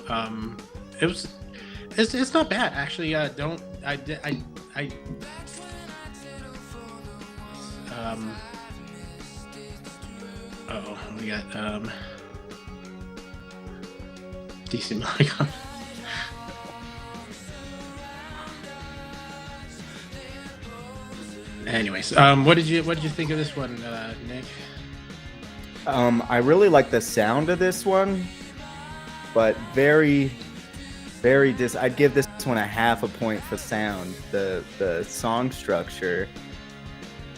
It's not bad actually. We got decent melodic. Anyways, what did you think of this one, Nick? I really like the sound of this one, but very, very I'd give this one a half a point for sound. The song structure,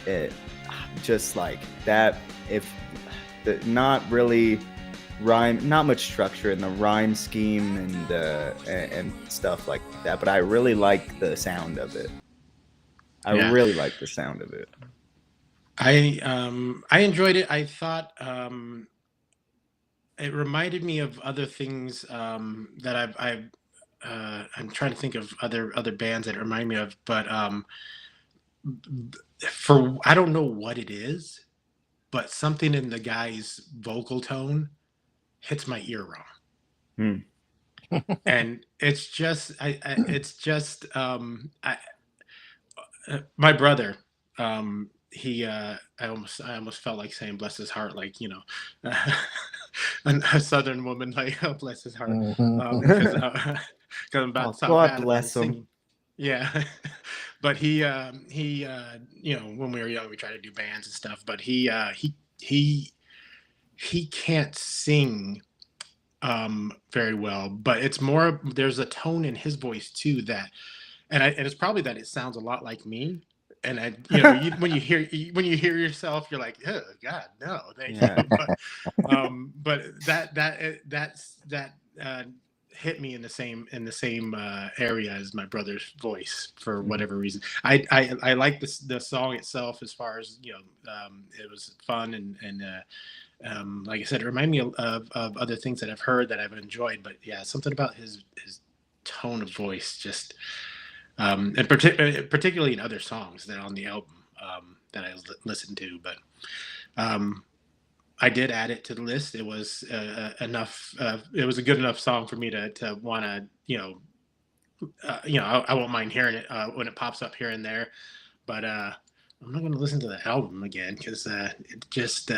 it just like that. If the not really rhyme, not much structure in the rhyme scheme and stuff like that. But I really like the sound of it. I really like the sound of it. I enjoyed it. I thought it reminded me of other things that I'm trying to think of other bands that it remind me of, but for I don't know what it is, but something in the guy's vocal tone hits my ear wrong. And it's just my brother, he I almost felt like saying bless his heart, like, you know, a southern woman, like, oh, bless his heart, because I'm about to sound bad about singing. Yeah. But he you know, when we were young we tried to do bands and stuff, but he can't sing very well, but it's more, there's a tone in his voice too that, and it's probably that it sounds a lot like me. And I, you know, when you hear yourself, you're like, oh God, no, thank you. But that hit me in the same area as my brother's voice for whatever reason. I like the song itself, as far as, you know, it was fun and like I said, it reminded me of other things that I've heard that I've enjoyed. But yeah, something about his tone of voice just. And particularly in other songs that are on the album that I listened to, but I did add it to the list. It was enough. It was a good enough song for me to want to, you know, I won't mind hearing it when it pops up here and there, but I'm not going to listen to the album again because it just,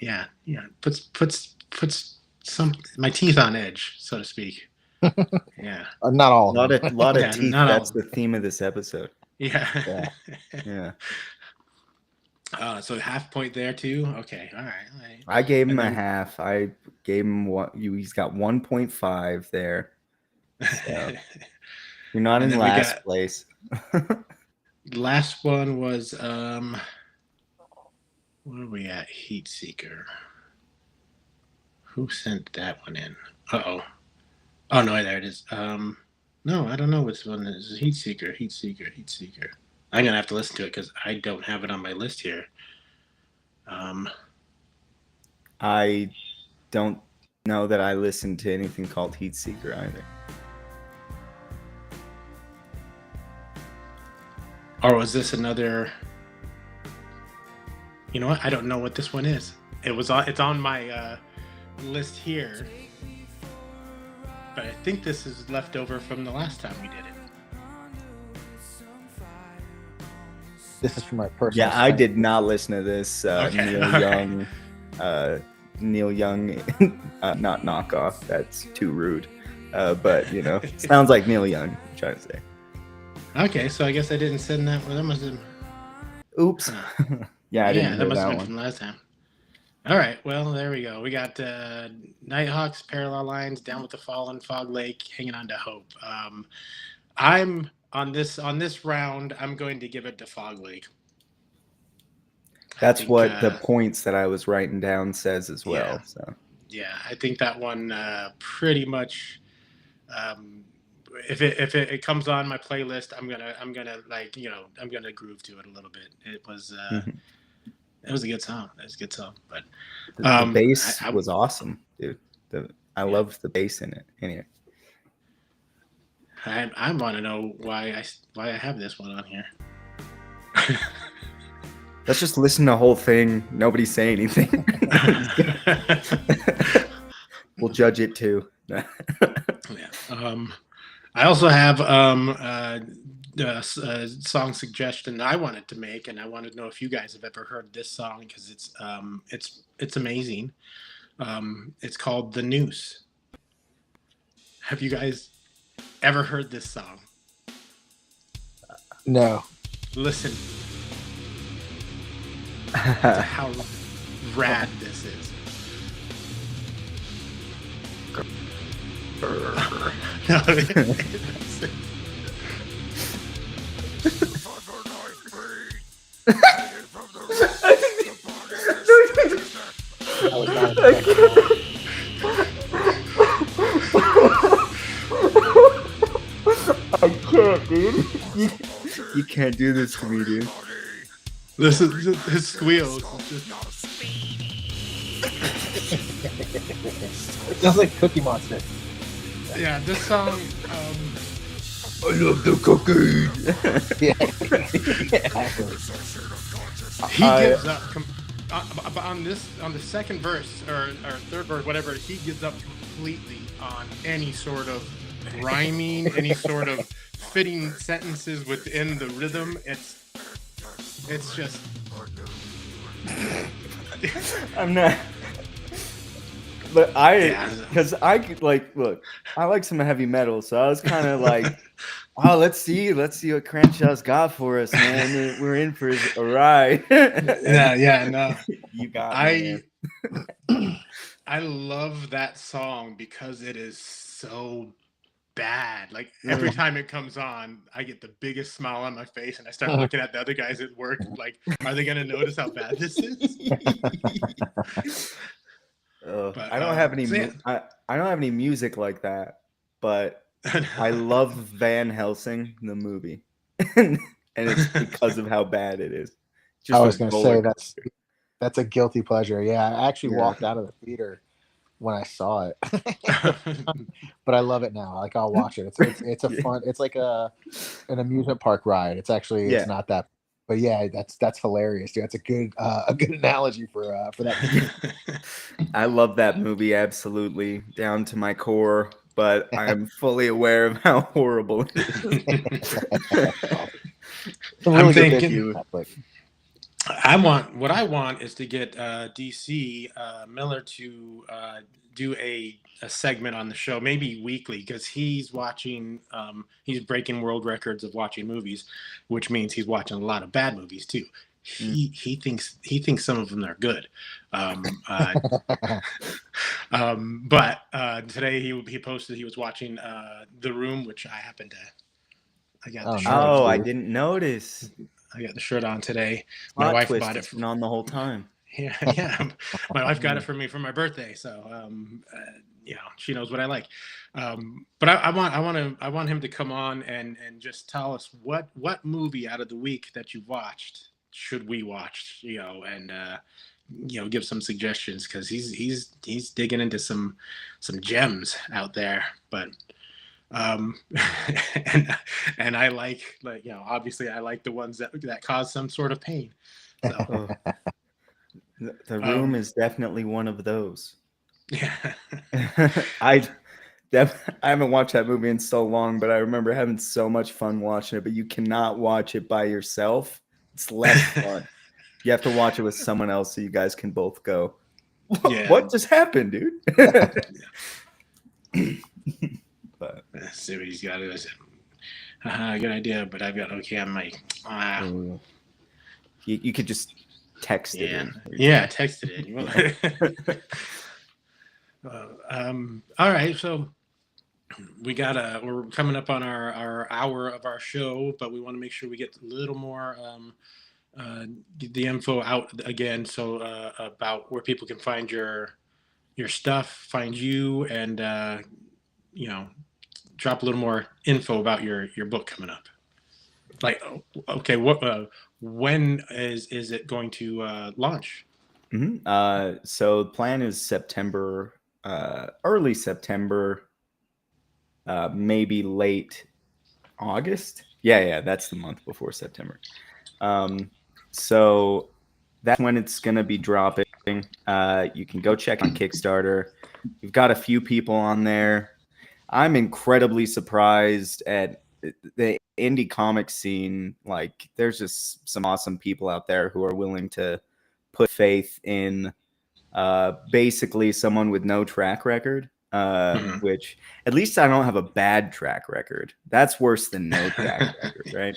yeah, puts some my teeth on edge, so to speak. Yeah, not all. Lot of Yeah, teeth. not all. That's the theme of this episode. Yeah. Yeah. So half point there too. Okay, all right. I gave him a half. I gave him he's got 1.5 there. So you're not in last place. Last one was where are we at? Heat Seeker. Who sent that one in? Oh no, there it is. No, I don't know which one it is. Heat Seeker. I'm gonna have to listen to it because I don't have it on my list here. I don't know that I listened to anything called Heat Seeker either. Or was this another? You know what? I don't know what this one is. It's on my list here, but I think this is left over from the last time we did it. This is for my personal. Yeah, I did not listen to this Neil Young, not knockoff. That's too rude. But you know, sounds like Neil Young. I'm trying to say. Okay, so I guess I didn't send that one. That must have. Oops. Yeah, I didn't. That must have been one from last time. All right, well, there we go. We got Nighthawks, Parallel Lines, Down with the Fallen, Fog Lake, Hanging On to Hope. I'm on this round. I'm going to give it to Fog Lake. That's what the points that I was writing down says as well. Yeah. So yeah, I think that one pretty much. If it comes on my playlist, I'm gonna like, you know, I'm gonna groove to it a little bit. It was it was a good song. But the bass was awesome, dude. I loved the bass in it. Anyway, I want to know why I have this one on here. Let's just listen to the whole thing. Nobody say anything. We'll judge it too. Yeah. I also have a song suggestion I wanted to make, and I wanted to know if you guys have ever heard this song because it's amazing. It's called "The Noose." Have you guys ever heard this song? No. Listen to how rad this is. No, I was not expecting that. I can't, dude. You can't do this to me, dude. this is just, his squeals. It's just, It sounds like Cookie Monster. yeah, this song. I love the cookie. Yeah. Exactly. He gives up on the second verse or third verse, whatever. He gives up completely on any sort of rhyming, any sort of fitting sentences within the rhythm. It's just. I'm not. But because I could look, I like some heavy metal, so I was kind of like, oh, let's see what Cranshaw's got for us, man. We're in for a ride. Yeah, no. You got me, man. I love that song because it is so bad. Like every time it comes on, I get the biggest smile on my face, and I start looking at the other guys at work. Like, are they gonna notice how bad this is? But, I don't have any. So yeah. I don't have any music like that, but I love Van Helsing, the movie, and it's because of how bad it is. I was going to say that's a guilty pleasure. Yeah, I actually walked out of the theater when I saw it, but I love it now. Like I'll watch it. It's a fun. It's like an amusement park ride. It's actually it's not that. But yeah, that's hilarious, dude. That's a good analogy for that. I love that movie absolutely down to my core, but I'm fully aware of how horrible it is. Really I'm thinking. What I want is to get DC Miller to do a segment on the show, maybe weekly, because he's watching. He's breaking world records of watching movies, which means he's watching a lot of bad movies too. He thinks some of them are good. But today he posted he was watching The Room, which I happened to. I got the shirt. Oh, I didn't notice. I got the shirt on today. My wife bought it on the whole time. Yeah. My wife got it for me for my birthday, so she knows what I like. But I want him to come on and just tell us what movie out of the week that you've watched should we watch, and give some suggestions, because he's digging into some gems out there. But and I like obviously I like the ones that cause some sort of pain. So. The Room is definitely one of those. Yeah. I haven't watched that movie in so long, but I remember having so much fun watching it. But you cannot watch it by yourself. It's less fun. You have to watch it with someone else so you guys can both go, what just happened, dude? But let's see what he's got. Good idea, but I've got I'm like, you could just text it in. Yeah, text it in. All right, so we're coming up on our hour of our show, but we want to make sure we get a little more get the info out again, so about where people can find your stuff, find you, and drop a little more info about your book coming up. Like, okay, when is it going to launch? So the plan is September, early September, maybe late August. Yeah, that's the month before September. So that's when it's going to be dropping. You can go check on Kickstarter. We've got a few people on there. I'm incredibly surprised at the indie comic scene. Like, there's just some awesome people out there who are willing to put faith in basically someone with no track record. Mhm. which at least I don't have a bad track record. That's worse than no track record, right?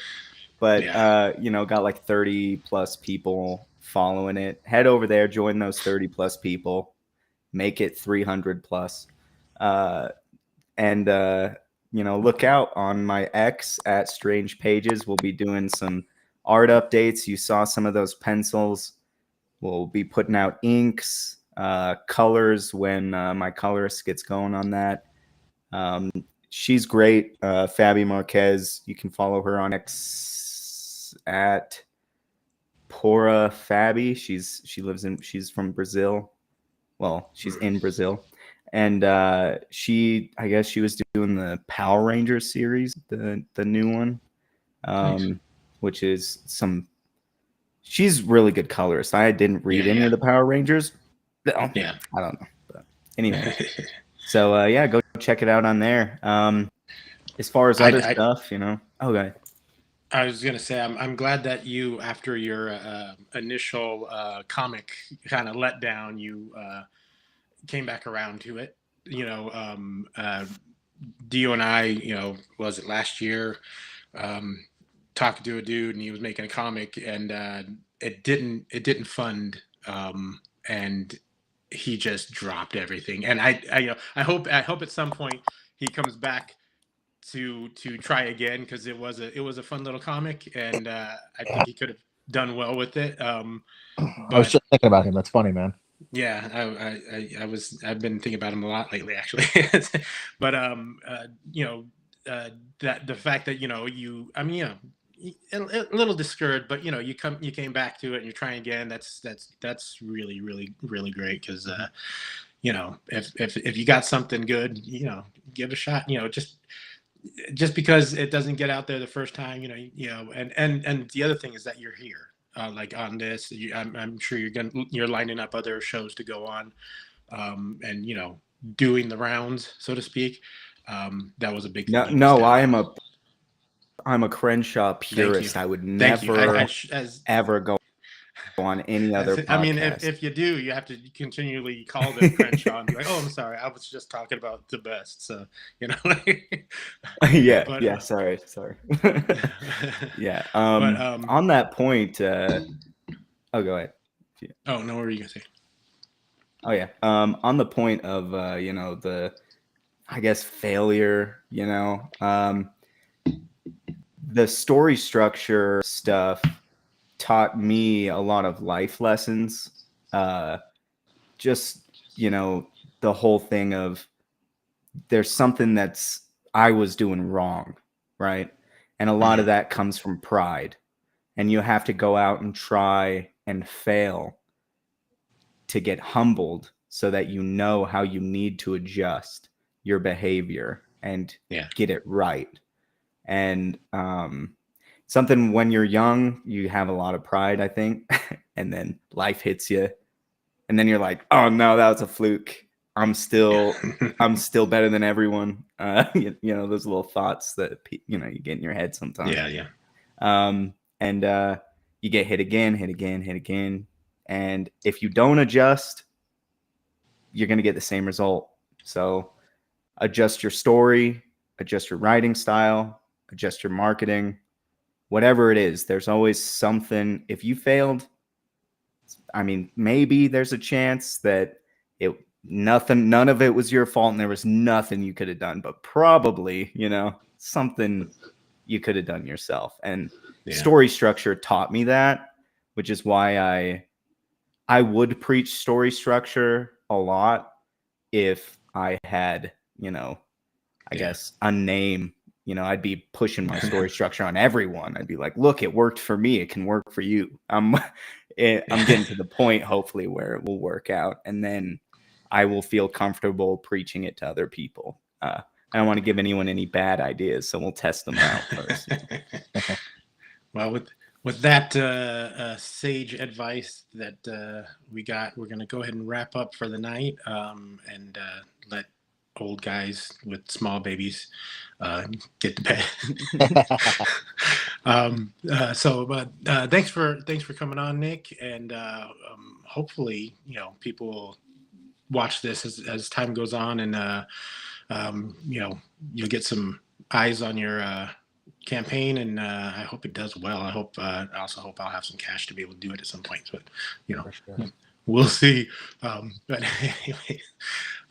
But Yeah. got like 30 plus people following it. Head over there, join those 30 plus people, make it 300 plus. And look out on my X at Strange Pages. We'll be doing some art updates. You saw some of those pencils. We'll be putting out inks, colors when my colorist gets going on that. She's great, Fabi Marquez. You can follow her on X at Pora Fabi. She's from Brazil. Well, she's in Brazil. And I guess she was doing the Power Rangers series, the new one, Nice. which is she's really good colorist. I didn't read any of the Power Rangers. No, Yeah. I don't know. But anyway, so go check it out on there. As far as other stuff, okay. I was gonna say I'm glad that you, after your initial comic kind of letdown, you came back around to it. Dio and I, was it last year, um, talking to a dude, and he was making a comic, and it didn't fund, and he just dropped everything. And I hope at some point he comes back to try again, because it was a fun little comic, and I think he could have done well with it. I was But just thinking about him. That's funny, man. yeah, I've been thinking about him a lot lately, actually. But that the fact that I mean, a little discouraged, but you came back to it and you're trying again. That's really, really, really great, because if you got something good, give it a shot. Just because it doesn't get out there the first time, and the other thing is that you're here, like on this. I'm sure you're lining up other shows to go on, and doing the rounds, so to speak. That was a big thing you missed No, out on. I'm a Crenshaw Thank you, purist. I would thank you. never ever go on any other I mean, if, podcast. if you do, you have to continually call them Crenshaw and be like, "Oh, I'm sorry, I was just talking about the best." So yeah, but yeah. Sorry. Yeah. but On that point, oh, go ahead. oh no, what were you gonna say? Oh yeah. On the point of I guess failure. The story structure stuff taught me a lot of life lessons. Just the whole thing of there's something that's I was doing wrong, right? And a lot of Mhm. that comes from pride. And you have to go out and try and fail to get humbled so that you know how you need to adjust your behavior and Yeah. get it right. And something when you're young, you have a lot of pride, I think, and then life hits you, and then you're like, "Oh no, that was a fluke. I'm Yeah. still, I'm still better than everyone." Those little thoughts that you get in your head sometimes. Yeah. Yeah. And you get hit again, hit again, hit again, and if you don't adjust, you're gonna get the same result. So adjust your story, adjust your writing style, adjust your marketing, whatever it is. There's always something. If you failed, I mean, maybe there's a chance that none of it was your fault and there was nothing you could have done, but probably, something you could have done yourself. And story structure taught me that, which is why I would preach story structure a lot if I had, I guess a name. I'd be pushing my story structure on everyone. I'd be like, look, it worked for me. It can work for you. I'm getting to the point, hopefully, where it will work out. And then I will feel comfortable preaching it to other people. I don't want to give anyone any bad ideas, so we'll test them out first. Well, with that sage advice that we got, we're going to go ahead and wrap up for the night, and let old guys with small babies get to bed. Thanks for coming on, Nick, and hopefully people will watch this as time goes on, and you'll get some eyes on your campaign, and I hope it does well. I also hope I'll have some cash to be able to do it at some point, but For sure. we'll see. But anyway,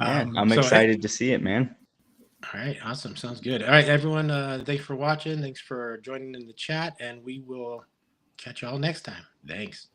Yeah, I'm so, excited to see it, man. All right, awesome, sounds good. All right, everyone, thanks for watching, thanks for joining in the chat, and we will catch y'all next time. Thanks.